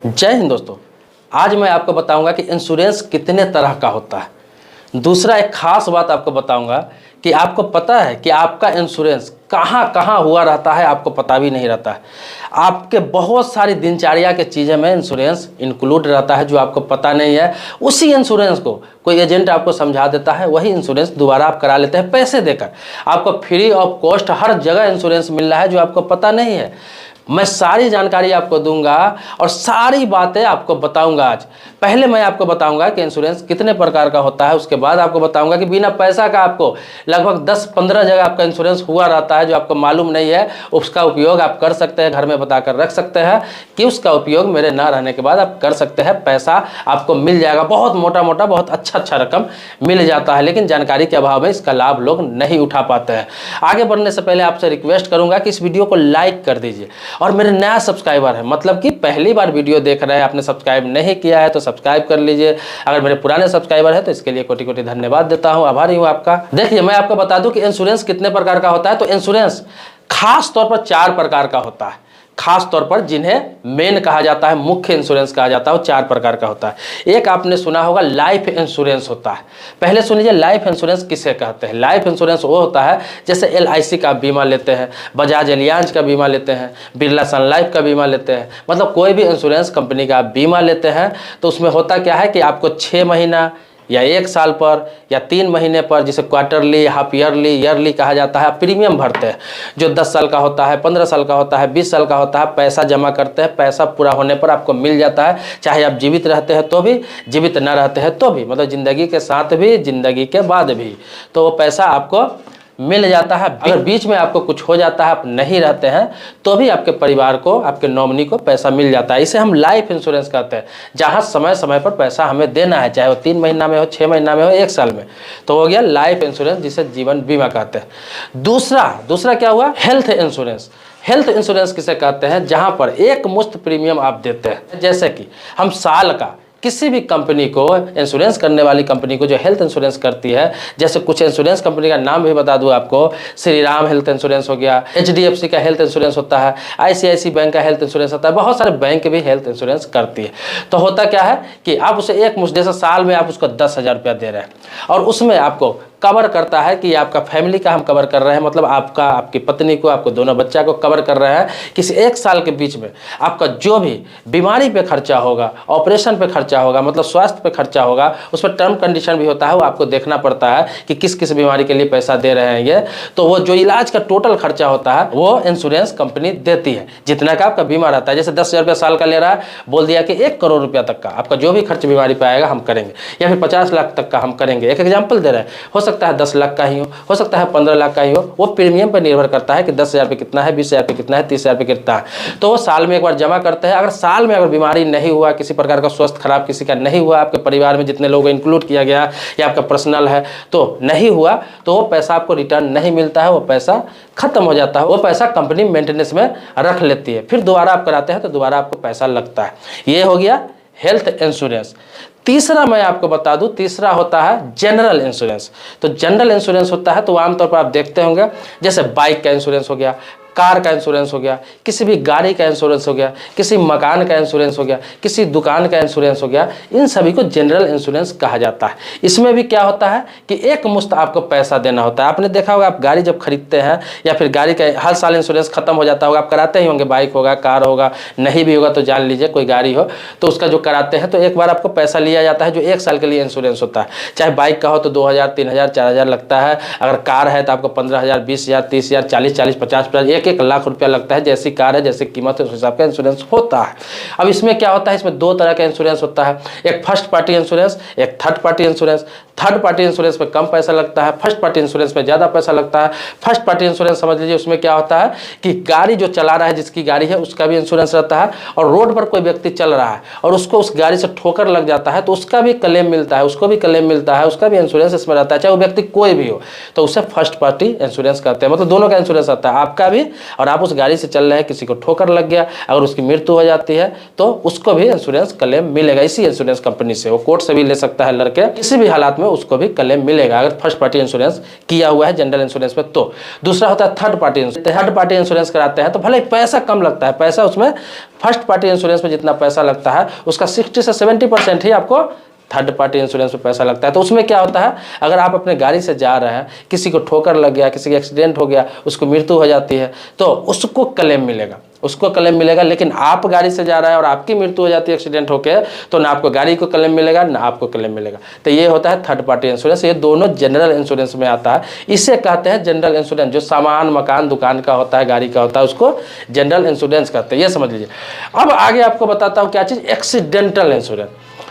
जय हिंद दोस्तों। आज मैं आपको बताऊंगा कि इंश्योरेंस कितने तरह का होता है। दूसरा एक खास बात आपको बताऊंगा कि आपको पता है कि आपका इंश्योरेंस कहाँ कहाँ हुआ रहता है, आपको पता भी नहीं रहता है। आपके बहुत सारी दिनचर्या के चीज़ें में इंश्योरेंस इंक्लूड रहता है जो आपको पता नहीं है। उसी इंश्योरेंस को कोई एजेंट आपको समझा देता है, वही इंश्योरेंस दोबारा आप करा लेते हैं पैसे देकर। आपको फ्री ऑफ कॉस्ट हर जगह इंश्योरेंस मिल रहा है जो आपको पता नहीं है। मैं सारी जानकारी आपको दूंगा और सारी बातें आपको बताऊंगा। आज पहले मैं आपको बताऊंगा कि इंश्योरेंस कितने प्रकार का होता है, उसके बाद आपको बताऊंगा कि बिना पैसा का आपको लगभग 10-15 जगह आपका इंश्योरेंस हुआ रहता है जो आपको मालूम नहीं है। उसका उपयोग आप कर सकते हैं, घर में बताकर रख सकते हैं कि उसका उपयोग मेरे ना रहने के बाद आप कर सकते हैं। पैसा आपको मिल जाएगा, बहुत मोटा मोटा बहुत अच्छा रकम मिल जाता है, लेकिन जानकारी के अभाव में इसका लाभ लोग नहीं उठा पाते हैं। आगे बढ़ने से पहले आपसे रिक्वेस्ट करूंगा कि इस वीडियो को लाइक कर दीजिए। और मेरे नया सब्सक्राइबर है, मतलब कि पहली बार वीडियो देख रहे हैं, आपने सब्सक्राइब नहीं किया है तो सब्सक्राइब कर लीजिए। अगर मेरे पुराने सब्सक्राइबर है तो इसके लिए कोटि कोटि धन्यवाद देता हूं, आभारी हूं आपका। देखिए, मैं आपको बता दूं कि इंश्योरेंस कितने प्रकार का होता है। तो इंश्योरेंस खास तौर पर 4 प्रकार का होता है, खास तौर पर जिन्हें मेन कहा जाता है, मुख्य इंश्योरेंस कहा जाता है, वो 4 प्रकार का होता है। एक आपने सुना होगा लाइफ इंश्योरेंस होता है। पहले सुन लीजिए, लाइफ इंश्योरेंस किसे कहते हैं। लाइफ इंश्योरेंस वो होता है जैसे LIC का बीमा लेते हैं, बजाज एलियांज का बीमा लेते हैं, बिरला सन लाइफ का बीमा लेते हैं। मतलब कोई भी इंश्योरेंस कंपनी का बीमा लेते हैं तो उसमें होता क्या है कि आपको 6 महीना या 1 साल पर या 3 महीने पर, जिसे क्वार्टरली, हाफ ईयरली, ईयरली कहा जाता है, प्रीमियम भरते हैं। जो 10 साल का होता है, 15 साल का होता है, 20 साल का होता है, पैसा जमा करते हैं। पैसा पूरा होने पर आपको मिल जाता है, चाहे आप जीवित रहते हैं तो भी, जीवित न रहते हैं तो भी, मतलब ज़िंदगी के साथ भी, ज़िंदगी के बाद भी, तो वो पैसा आपको मिल जाता है। अगर बीच में आपको कुछ हो जाता है, आप नहीं रहते हैं, तो भी आपके परिवार को, आपके नॉमिनी को पैसा मिल जाता है। इसे हम लाइफ इंश्योरेंस कहते हैं, जहां समय समय पर पैसा हमें देना है, चाहे वो 3 महीना में हो, 6 महीना में हो, 1 साल में। तो हो गया लाइफ इंश्योरेंस, जिसे जीवन बीमा कहते हैं। दूसरा क्या हुआ, हेल्थ इंश्योरेंस। हेल्थ इंश्योरेंस किसे कहते हैं, जहां पर एक मुश्त प्रीमियम आप देते हैं। जैसे कि हम साल का किसी भी कंपनी को, इंश्योरेंस करने वाली कंपनी को जो हेल्थ इंश्योरेंस करती है, जैसे कुछ इंश्योरेंस कंपनी का नाम भी बता दूं आपको, श्री राम हेल्थ इंश्योरेंस हो गया, HDFC का हेल्थ इंश्योरेंस होता है, ICICI बैंक का हेल्थ इंश्योरेंस होता है, बहुत सारे बैंक भी हेल्थ इंश्योरेंस करती है। तो होता क्या है कि आप उसे एक मुश्त, जैसे साल में आप उसको 10,000 रुपया दे रहे हैं और उसमें आपको कवर करता है कि आपका फैमिली का हम कवर कर रहे हैं, मतलब आपका, आपकी पत्नी को, आपको दोनों बच्चा को कवर कर रहे हैं। किसी 1 साल के बीच में आपका जो भी बीमारी पे खर्चा होगा, ऑपरेशन पे खर्चा होगा, मतलब स्वास्थ्य पे खर्चा होगा, उस पर टर्म कंडीशन भी होता है, वो आपको देखना पड़ता है कि किस किस बीमारी के लिए पैसा दे रहे हैं ये। तो वो जो इलाज का टोटल खर्चा होता है वो इंश्योरेंस कंपनी देती है, जितना का आपका बीमा रहता है। जैसे 10,000 रुपया साल का ले रहा है, बोल दिया कि 1 करोड़ रुपया तक का आपका जो भी खर्च बीमारी पे आएगा हम करेंगे, या फिर 50 लाख तक का हम करेंगे। एक एग्जाम्पल दे रहे हैं, हो सकता है 10 लाख का ही हो सकता है 15 लाख का ही हो। वो प्रीमियम पर निर्भर करता है कि 10,000 रुपये कितना है, 20,000 रुपये कितना है, 30,000 रुपये कितना है। तो वो साल में एक बार जमा करते हैं। अगर साल में अगर बीमारी नहीं हुआ, किसी प्रकार का स्वास्थ्य खराब किसी का नहीं हुआ, आपके परिवार में जितने लोग इंक्लूड किया गया या आपका पर्सनल है तो नहीं हुआ, तो वो पैसा आपको रिटर्न नहीं मिलता है, वो पैसा खत्म हो जाता है। वो पैसा कंपनी मेंटेनेंस में रख लेती है, फिर दोबारा आप कराते हैं तो दोबारा आपको पैसा लगता है। ये हो गया हेल्थ इंश्योरेंस। तीसरा मैं आपको बता दूं, तीसरा होता है जनरल इंश्योरेंस। तो जनरल इंश्योरेंस होता है तो आमतौर पर आप देखते होंगे, जैसे बाइक का इंश्योरेंस हो गया, कार का इंश्योरेंस हो गया, किसी भी गाड़ी का इंश्योरेंस हो गया, किसी मकान का इंश्योरेंस हो गया, किसी दुकान का इंश्योरेंस हो गया, इन सभी को जनरल इंश्योरेंस कहा जाता है। इसमें भी क्या होता है कि एक मुश्त आपको पैसा देना होता है। आपने देखा होगा, आप गाड़ी जब खरीदते हैं या फिर गाड़ी का हर साल इंश्योरेंस खत्म हो जाता होगा, आप कराते ही होंगे, बाइक होगा, कार होगा, नहीं भी होगा तो जान लीजिए कोई गाड़ी हो तो उसका जो कराते हैं तो एक बार आपको पैसा लिया जाता है जो 1 साल के लिए इंश्योरेंस होता है। चाहे बाइक का हो तो 2,000, 3,000, 4,000 लगता है। अगर कार है तो आपको 15,000, 20,000, 30,000, 40,000, 50,000, 1 लाख रुपया लगता है। जैसी कार है, जैसी कीमत है, उस हिसाब का इंश्योरेंस होता है। अब इसमें क्या होता है, इसमें 2 तरह का इंश्योरेंस होता है, एक फर्स्ट पार्टी इंश्योरेंस, एक third party insurance. Third party insurance पे कम पैसा लगता है, फर्स्ट पार्टी इंश्योरेंस पे ज़्यादा पैसा लगता है। फर्स्ट पार्टी इंश्योरेंस समझ लीजिए, उसमें क्या होता है कि गाड़ी जो चला रहा है, जिसकी गाड़ी है उसका भी इंश्योरेंस रहता है, और रोड पर कोई व्यक्ति चल रहा है और उसको उस गाड़ी से ठोकर लग जाता है तो उसका भी क्लेम मिलता है, उसको भी क्लेम मिलता है, उसका भी इंश्योरेंस इसमें रहता है, चाहे वो व्यक्ति कोई भी हो। तो उसे फर्स्ट पार्टी इंश्योरेंस कहते हैं, मतलब दोनों का इंश्योरेंस आता है, आपका भी और आप उस गाड़ी से चल रहे हैं, किसी को ठोकर लग गया, अगर उसकी मृत्यु हो जाती है तो उसको भी इंश्योरेंस क्लेम मिलेगा इसी इंश्योरेंस कंपनी से। वो कोर्ट से भी ले सकता है लड़के, किसी भी हालात में उसको भी क्लेम मिलेगा अगर फर्स्ट पार्टी इंश्योरेंस किया हुआ है जनरल इंश्योरेंस में। तो दूसरा होता है third party insurance. Third party insurance कराते हैं तो भले पैसा कम लगता है, पैसा उसमें फर्स्ट पार्टी इंश्योरेंस में जितना पैसा लगता है उसका 60 से 70% ही आपको थर्ड पार्टी इंश्योरेंस में पैसा लगता है। तो उसमें क्या होता है, अगर आप अपने गाड़ी से जा रहे हैं, किसी को ठोकर लग गया, किसी का एक्सीडेंट हो गया, उसको मृत्यु हो जाती है तो उसको क्लेम मिलेगा, उसको क्लेम मिलेगा। लेकिन आप गाड़ी से जा रहे हैं और आपकी मृत्यु हो जाती है एक्सीडेंट होकर, तो ना आपको गाड़ी को क्लेम मिलेगा ना आपको क्लेम मिलेगा। तो ये होता है थर्ड पार्टी इंश्योरेंस। ये दोनों जनरल इंश्योरेंस में आता है। इसे कहते हैं जनरल इंश्योरेंस। जो सामान मकान दुकान का होता है, गाड़ी का होता है, उसको जनरल इंश्योरेंस कहते हैं। ये समझ लीजिए। अब आगे आपको बताता हूँ क्या चीज़, एक्सीडेंटल इंश्योरेंस।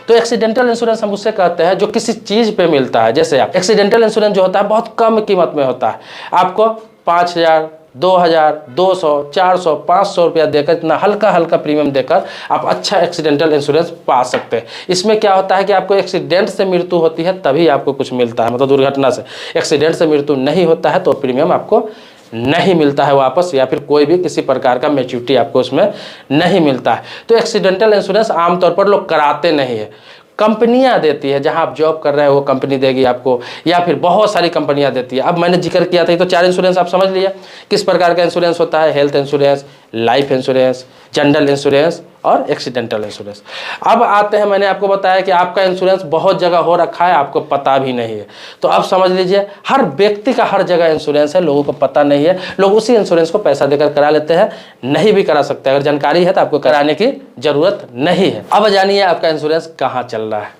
तो एक्सीडेंटल इंश्योरेंस हम उससे कहते हैं जो किसी चीज़ पे मिलता है। जैसे आप एक्सीडेंटल इंश्योरेंस जो होता है बहुत कम कीमत में होता है, आपको 5,000, 2,000, 200, 400, 500 रुपया देकर, इतना हल्का हल्का प्रीमियम देकर आप अच्छा एक्सीडेंटल इंश्योरेंस पा सकते हैं। इसमें क्या होता है कि आपको एक्सीडेंट से मृत्यु होती है तभी आपको कुछ मिलता है, मतलब दुर्घटना से। एक्सीडेंट से मृत्यु नहीं होता है तो प्रीमियम आपको नहीं मिलता है वापस, या फिर कोई भी किसी प्रकार का मैच्योरिटी आपको उसमें नहीं मिलता है। तो एक्सीडेंटल इंश्योरेंस आमतौर पर लोग कराते नहीं है, कंपनियां देती है। जहां आप जॉब कर रहे हैं वो कंपनी देगी आपको, या फिर बहुत सारी कंपनियां देती है। अब मैंने जिक्र किया था तो 4 इंश्योरेंस आप समझ लिया किस प्रकार का इंश्योरेंस होता है, health insurance, life insurance, general insurance और एक्सीडेंटल इंश्योरेंस। अब आते हैं, मैंने आपको बताया कि आपका इंश्योरेंस बहुत जगह हो रखा है, आपको पता भी नहीं है। तो अब समझ लीजिए हर व्यक्ति का हर जगह इंश्योरेंस है, लोगों को पता नहीं है। लोग उसी इंश्योरेंस को पैसा देकर करा लेते हैं, नहीं भी करा सकते। अगर जानकारी है तो आपको कराने की जरूरत नहीं है। अब जानिए आपका इंश्योरेंस कहाँ चल रहा है।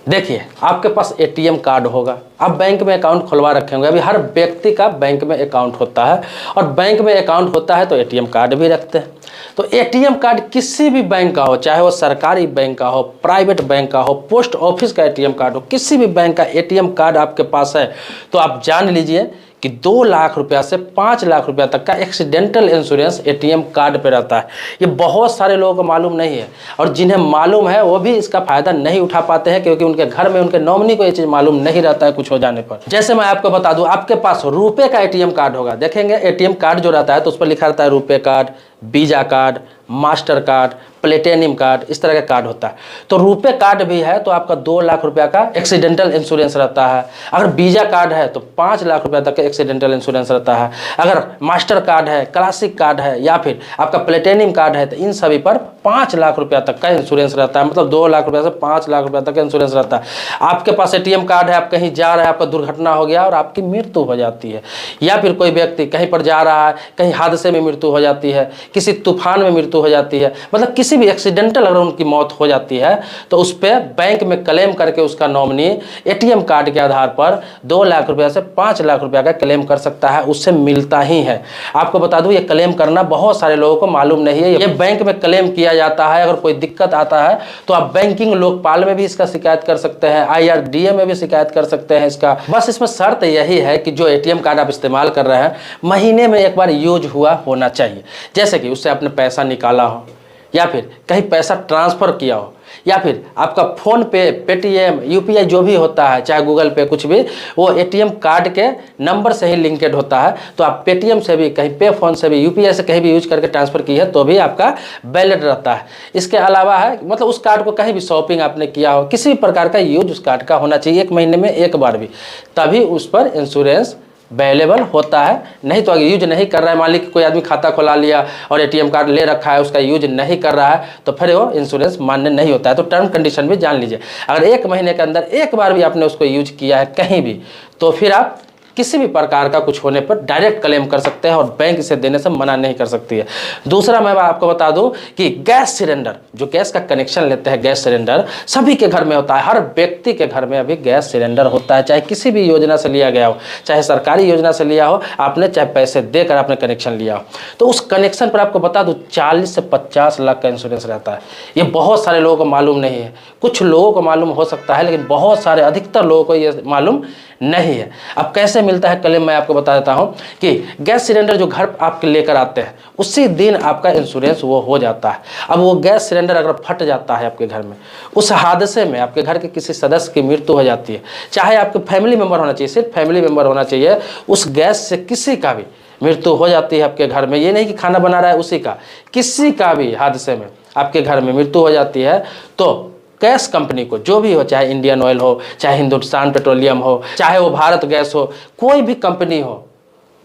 देखिए, आपके पास एटीएम कार्ड होगा, आप बैंक में अकाउंट खुलवा रखे होंगे। अभी हर व्यक्ति का बैंक में अकाउंट होता है, और बैंक में अकाउंट होता है तो एटीएम कार्ड भी रखते हैं। तो एटीएम कार्ड किसी भी बैंक का हो, चाहे वो सरकारी बैंक का हो, प्राइवेट बैंक का हो, पोस्ट ऑफिस का एटीएम कार्ड हो, किसी भी बैंक का एटीएम कार्ड आपके पास है तो आप जान लीजिए कि 2 लाख रुपया से 5 लाख रुपया तक का एक्सीडेंटल इंश्योरेंस एटीएम कार्ड पे रहता है। ये बहुत सारे लोगों को मालूम नहीं है, और जिन्हें मालूम है वो भी इसका फायदा नहीं उठा पाते हैं, क्योंकि उनके घर में उनके नॉमिनी को ये चीज़ मालूम नहीं रहता है कुछ हो जाने पर। जैसे मैं आपको बता दूं, आपके पास रुपए का एटीएम कार्ड होगा, देखेंगे एटीएम कार्ड जो रहता है तो उस पर लिखा रहता है रुपए card, visa card, master card, platinum card, इस तरह का कार्ड होता है। तो रुपए कार्ड भी है तो आपका 2 लाख रुपया का एक्सीडेंटल इंश्योरेंस रहता है। अगर वीजा कार्ड है तो 5 लाख रुपया तक का एक्सीडेंटल इंश्योरेंस रहता है। अगर मास्टर कार्ड है, क्लासिक कार्ड है, या फिर आपका प्लेटिनम कार्ड है तो इन सभी पर 5 लाख रुपया तक का इंश्योरेंस रहता है। मतलब 2 लाख रुपया से 5 लाख रुपया तक का इंश्योरेंस रहता है। आपके पास एटीएम कार्ड है, आप कहीं जा रहे हैं, आपका दुर्घटना हो गया और आपकी मृत्यु हो जाती है, या फिर कोई व्यक्ति कहीं पर जा रहा है, कहीं हादसे में मृत्यु हो जाती है, किसी तूफान में मृत्यु हो जाती है, मतलब किसी भी एक्सीडेंटल अगर उनकी मौत हो जाती है तो उस पर बैंक में क्लेम करके उसका नॉमिनी एटीएम कार्ड के आधार पर 2 लाख रुपया से 5 लाख रुपया का क्लेम कर सकता है, उससे मिलता ही है। आपको बता दूं, ये क्लेम करना बहुत सारे लोगों को मालूम नहीं है। ये बैंक में क्लेम किया जाता है। अगर कोई दिक्कत आता है तो आप बैंकिंग लोकपाल में भी इसका शिकायत कर सकते हैं, IRDA में भी शिकायत कर सकते हैं इसका। बस इसमें शर्त यही है कि जो एटीएम कार्ड आप इस्तेमाल कर रहे हैं महीने में एक बार यूज हुआ होना चाहिए। जैसे कि उससे आपने पैसा निकाला हो, या फिर कहीं पैसा ट्रांसफ़र किया हो, या फिर आपका फ़ोन पे, पेटीएम, UPI जो भी होता है, चाहे गूगल पे, कुछ भी, वो एटीएम कार्ड के नंबर से ही लिंकेड होता है। तो आप पेटीएम से भी, कहीं पे फ़ोन से भी, UPI से कहीं भी यूज करके ट्रांसफ़र की है तो भी आपका वैलिड रहता है। इसके अलावा है, मतलब उस कार्ड को कहीं भी शॉपिंग आपने किया हो, किसी भी प्रकार का यूज उस कार्ड का होना चाहिए 1 महीने में 1 बार भी, तभी उस पर इंश्योरेंस अवेलेबल होता है। नहीं तो अगर यूज नहीं कर रहा है, मान लीजिए कोई आदमी खाता खुला लिया और एटीएम कार्ड ले रखा है, उसका यूज नहीं कर रहा है, तो फिर वो इंश्योरेंस मान्य नहीं होता है। तो टर्म कंडीशन भी जान लीजिए। अगर 1 महीने के अंदर 1 बार भी आपने उसको यूज किया है कहीं भी, तो फिर आप किसी भी प्रकार का कुछ होने पर डायरेक्ट क्लेम कर सकते हैं, और बैंक इसे देने से मना नहीं कर सकती है। दूसरा मैं आपको बता दूं कि गैस सिलेंडर, जो गैस का कनेक्शन लेते हैं, गैस सिलेंडर सभी के घर में होता है। हर व्यक्ति के घर में अभी गैस सिलेंडर होता है, चाहे किसी भी योजना से लिया गया हो, चाहे सरकारी योजना से लिया हो आपने, चाहे पैसे देकर आपने कनेक्शन लिया हो। तो उस कनेक्शन पर आपको बता दूं 40 से 50 लाख का इंश्योरेंस रहता है। ये बहुत सारे लोगों को मालूम नहीं है। कुछ लोगों को मालूम हो सकता है, लेकिन बहुत सारे, अधिकतर लोगों को ये मालूम नहीं है। अब कैसे मिलता है क्लेम, मैं आपको बता देता हूं कि गैस सिलेंडर जो घर आपके लेकर आते हैं उसी दिन आपका इंश्योरेंस वो हो जाता है। अब वो गैस सिलेंडर अगर फट जाता है आपके घर में, उस हादसे में आपके घर के किसी सदस्य की मृत्यु हो जाती है, चाहे आपके फैमिली मेंबर होना चाहिए, सिर्फ फैमिली मेंबर होना चाहिए, उस गैस से किसी का भी मृत्यु हो जाती है आपके घर में, ये नहीं कि खाना बना रहा है उसी का, किसी का भी हादसे में आपके घर में मृत्यु हो जाती है, तो गैस कंपनी को, जो भी हो, चाहे इंडियन ऑयल हो, चाहे हिंदुस्तान पेट्रोलियम हो, चाहे वो भारत गैस हो, कोई भी कंपनी हो,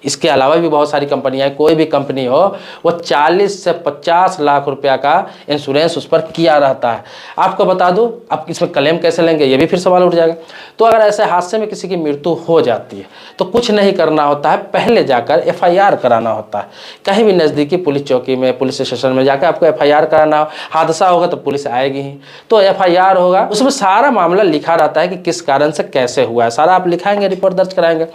इसके अलावा भी बहुत सारी कंपनियां हैं, कोई भी कंपनी हो, वो 40 से 50 लाख रुपया का इंश्योरेंस उस पर किया रहता है। आपको बता दूं, आप इसमें क्लेम कैसे लेंगे, ये भी फिर सवाल उठ जाएगा। तो अगर ऐसे हादसे में किसी की मृत्यु हो जाती है तो कुछ नहीं करना होता है, पहले जाकर FIR कराना होता है। कहीं भी नज़दीकी पुलिस चौकी में, पुलिस स्टेशन में जाकर आपको FIR कराना हो। हादसा होगा तो पुलिस आएगी ही, तो FIR होगा, उसमें सारा मामला लिखा रहता है कि किस कारण से कैसे हुआ है, सारा आप लिखाएंगे, रिपोर्ट दर्ज कराएंगे।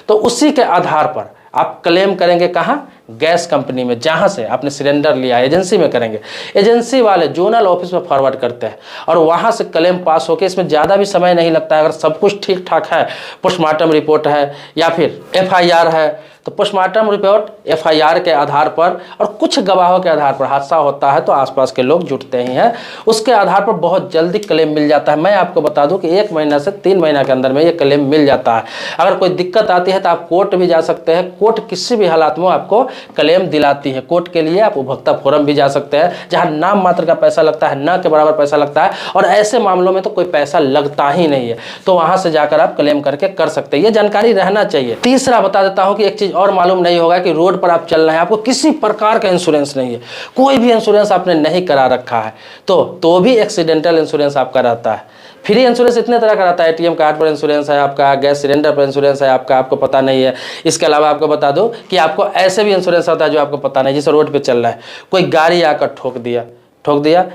तो उसी के आधार पर आप क्लेम करेंगे कहाँ, गैस कंपनी में, जहाँ से आपने सिलेंडर लिया, एजेंसी में करेंगे। एजेंसी वाले जोनल ऑफिस में फॉरवर्ड करते हैं और वहाँ से क्लेम पास होकर, इसमें ज़्यादा भी समय नहीं लगता है। अगर सब कुछ ठीक ठाक है, पोस्टमार्टम रिपोर्ट है या फिर FIR है, तो पोस्टमार्टम रिपोर्ट, FIR के आधार पर और कुछ गवाहों के आधार पर, हादसा होता है तो आसपास के लोग जुटते ही हैं, उसके आधार पर बहुत जल्दी क्लेम मिल जाता है। मैं आपको बता दूं कि 1 महीना से 3 महीना के अंदर में ये क्लेम मिल जाता है। अगर कोई दिक्कत आती है तो आप कोर्ट भी जा सकते हैं, कोर्ट किसी भी हालात में आपको क्लेम दिलाती है। कोर्ट के लिए आप उपभोक्ता फोरम भी जा सकते हैं, जहाँ नाम मात्र का पैसा लगता है, न के बराबर पैसा लगता है, और ऐसे मामलों में तो कोई पैसा लगता ही नहीं है, तो वहाँ से जाकर आप क्लेम करके कर सकते हैं। ये जानकारी रहना चाहिए। तीसरा बता देता हूँ कि एक चीज़ और मालूम नहीं होगा कि रोड पर आप चल रहे हैं, आपको किसी प्रकार का इंश्योरेंस नहीं है, कोई भी इंश्योरेंस आपने नहीं करा रखा है, तो भी एक्सीडेंटल इंश्योरेंस आपका रहता है। फ्री इंश्योरेंस इतने तरह का रहता है, ATM कार्ड पर इंश्योरेंस है आपका, गैस सिलेंडर पर इंश्योरेंस है आपका, आपको पता नहीं है। इसके अलावा आपको बता दो कि आपको ऐसे भी इंश्योरेंस होता है जो आपको पता नहीं, जैसे रोड पे चल रहा है, कोई गाड़ी आकर ठोक दिया,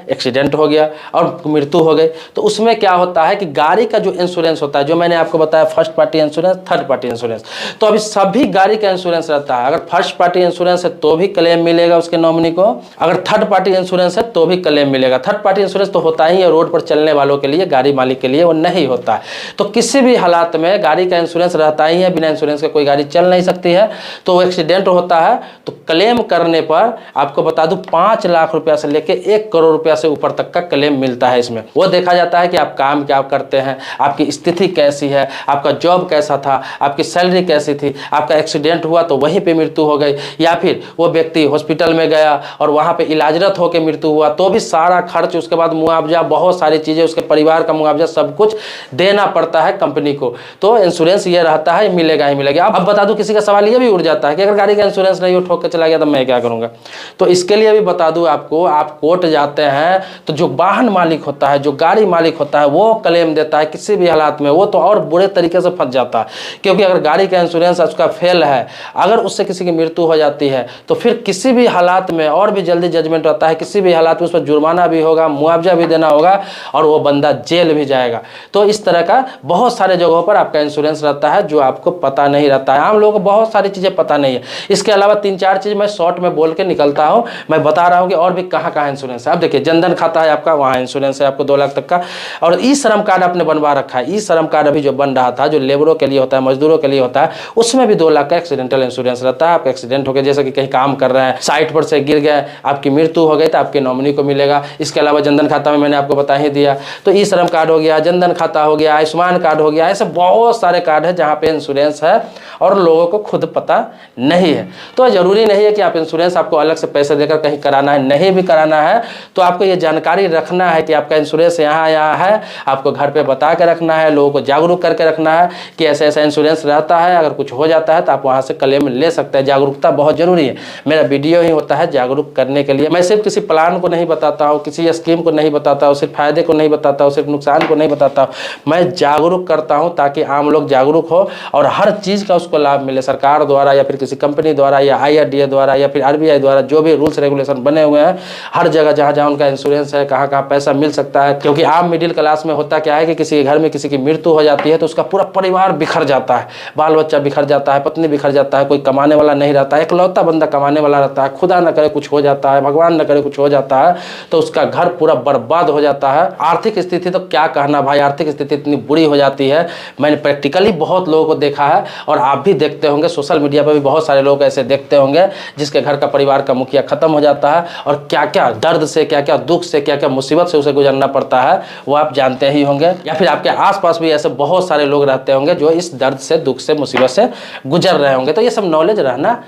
एक्सीडेंट हो गया और मृत्यु हो गई, तो उसमें क्या होता है कि गाड़ी का जो इंश्योरेंस होता है, जो मैंने आपको बताया, first party insurance, third party insurance, तो अभी सभी गाड़ी का इंश्योरेंस रहता है। अगर फर्स्ट पार्टी इंश्योरेंस है तो भी क्लेम मिलेगा उसके नॉमिनी को, अगर थर्ड पार्टी इंश्योरेंस है तो भी क्लेम मिलेगा। थर्ड पार्टी इंश्योरेंस तो होता ही है रोड पर चलने वालों के लिए, गाड़ी मालिक के लिए वो नहीं होता है। तो किसी भी हालात में गाड़ी का इंश्योरेंस रहता ही है, बिना इंश्योरेंस के कोई गाड़ी चल नहीं सकती है। तो एक्सीडेंट होता है तो क्लेम करने पर आपको बता दूं 5 लाख रुपया से लेकर 1 करोड़ रुपया से ऊपर तक का क्लेम मिलता है। इसमें वो देखा जाता है कि आप काम क्या करते हैं, आपकी स्थिति कैसी है, आपका जॉब कैसा था, आपकी सैलरी कैसी थी, आपका एक्सीडेंट हुआ तो वहीं पे मृत्यु हो गई, या फिर वो व्यक्ति हॉस्पिटल में गया और वहाँ पे इलाजरत होकर मृत्यु हुआ तो भी सारा खर्च, उसके बाद मुआवजा, बहुत सारी चीज़ें, उसके परिवार का मुआवजा, सब कुछ देना पड़ता है कंपनी को। तो इंश्योरेंस ये रहता है, मिलेगा ही मिलेगा। अब बता दूं, किसी का सवाल ये भी उठ जाता है कि अगर गाड़ी का इंश्योरेंस नहीं हो, ठोक के चला गया तो मैं क्या करूँगा। तो इसके लिए भी बता दूं आपको, आप कोर्ट जाते हैं तो जो वाहन मालिक होता है, जो गाड़ी मालिक होता है, वो क्लेम देता है किसी भी हालात में। वो तो और बुरे तरीके से फंस जाता है, क्योंकि अगर गाड़ी का इंश्योरेंस उसका फेल है, अगर उससे किसी की मृत्यु हो जाती है तो फिर किसी भी हालात में और भी जल्दी जजमेंट होता है, किसी भी हालात में उस पर जुर्माना भी होगा, मुआवजा भी देना होगा और वो बंदा जेल भी जाएगा। तो इस तरह का बहुत सारे जगहों पर आपका इंश्योरेंस रहता है जो आपको पता नहीं रहता है। आम लोगों को बहुत सारी चीज़ें पता नहीं है। इसके अलावा 3-4 चीज़ मैं शॉर्ट में बोल के निकलता हूँ, मैं बता रहा हूँ कि और भी कहाँ कहाँ इंश्योरेंस है। अब देखिए, जनधन खाता है आपका, वहाँ इंश्योरेंस है आपको 2 लाख तक का। और ई श्रम कार्ड आपने बनवा रखा है, ई श्रम कार्ड अभी जो बन रहा था, जो लेबरों के लिए होता है, मजदूरों के लिए होता है, उसमें भी 2 लाख का एक्सीडेंटल इंश्योरेंस रहता है। आपका एक्सीडेंट हो गया, जैसे कि कहीं काम कर रहे हैं, साइट पर से गिर गए, आपकी मृत्यु हो गई तो आपके नॉमिनी को मिलेगा। इसके अलावा जनधन खाता में मैंने आपको बता ही दिया, तो ई श्रम कार्ड हो गया, जनधन खाता हो गया, आयुष्मान कार्ड हो गया, ऐसे बहुत सारे कार्ड है जहाँ पे इंश्योरेंस है और लोगों को खुद पता नहीं है। तो जरूरी नहीं है कि आप इंश्योरेंस आपको अलग से पैसे देकर कहीं कराना है, नहीं भी कराना है तो आपको ये जानकारी रखना है कि आपका इंश्योरेंस यहाँ है, आपको घर पे बता के रखना है, लोगों को जागरूक करके रखना है कि ऐसा ऐसा इंश्योरेंस रहता है, अगर कुछ हो जाता है तो आप वहाँ से क्लेम ले सकते हैं। जागरूकता बहुत जरूरी है। मेरा वीडियो ही होता है जागरूक करने के लिए। मैं सिर्फ किसी प्लान को नहीं बताता हूँ, किसी स्कीम को नहीं बताता हूँ, सिर्फ फायदे को नहीं बताता हूँ, सिर्फ नुकसान को नहीं बताता हूँ। मैं जागरूक करता हूँ ताकि आम लोग जागरूक हो और हर चीज़ का उसको लाभ मिले, सरकार द्वारा या फिर किसी कंपनी द्वारा या IRDA द्वारा या फिर RBI द्वारा, जो भी रूल्स रेगुलेशन बने हुए हैं, हर जगह जहाँ जहाँ उनका इंश्योरेंस है, कहाँ कहाँ पैसा मिल सकता है। क्योंकि आम मिडिल क्लास में होता क्या है कि किसी घर में किसी की मृत्यु हो जाती है तो उसका पूरा परिवार बिखर जाता है, बाल बच्चा बिखर जाता है, पत्नी बिखर जाता है, कोई कमाने वाला नहीं रहता है, इकलौता बंदा कमाने वाला रहता है, खुदा न करे कुछ हो जाता है, भगवान न करे कुछ हो जाता है तो उसका घर पूरा बर्बाद हो जाता है। आर्थिक स्थिति तो क्या कहना भाई, आर्थिक स्थिति इतनी बुरी हो जाती है। मैंने प्रैक्टिकली बहुत लोगों को देखा है और आप भी देखते होंगे, सोशल मीडिया पर भी बहुत सारे लोग ऐसे देखते होंगे जिसके घर का परिवार का मुखिया खत्म हो जाता है और क्या क्या दर्द से, क्या क्या दुख से, क्या क्या मुसीबत से उसे गुजरना पड़ता है वो आप जानते ही होंगे। या फिर आपके आसपास भी ऐसे बहुत सारे लोग रहते होंगे जो इस दर्द से, दुख से, मुसीबत से गुजर रहे होंगे। तो ये सब नॉलेज रहना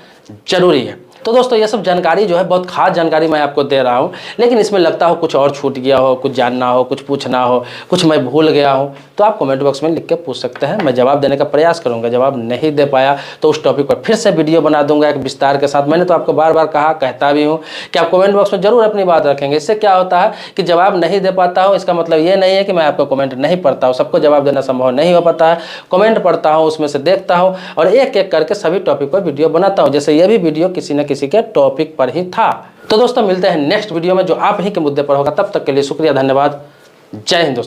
जरूरी है। तो दोस्तों ये सब जानकारी जो है बहुत खास जानकारी मैं आपको दे रहा हूँ, लेकिन इसमें लगता हो कुछ और छूट गया हो, कुछ जानना हो, कुछ पूछना हो, कुछ मैं भूल गया हूँ, तो आप कमेंट बॉक्स में लिख के पूछ सकते हैं। मैं जवाब देने का प्रयास करूँगा। जवाब नहीं दे पाया तो उस टॉपिक पर फिर से वीडियो बना दूंगा एक विस्तार के साथ। मैंने तो आपको बार बार कहा, कहता भी हूँ कि आप कमेंट बॉक्स में जरूर अपनी बात रखेंगे। इससे क्या होता है कि जवाब नहीं दे पाता हूँ, इसका मतलब ये नहीं है कि मैं आपको कमेंट नहीं पढ़ता हूँ। सबको जवाब देना संभव नहीं हो पाता है। कमेंट पढ़ता हूँ, उसमें से देखता हूँ और एक एक करके सभी टॉपिक पर वीडियो बनाता हूँ। जैसे ये भी वीडियो किसी न किसी के टॉपिक पर ही था। तो दोस्तों मिलते हैं नेक्स्ट वीडियो में जो आप ही के मुद्दे पर होगा। तब तक के लिए शुक्रिया, धन्यवाद, जय हिंद दोस्तों।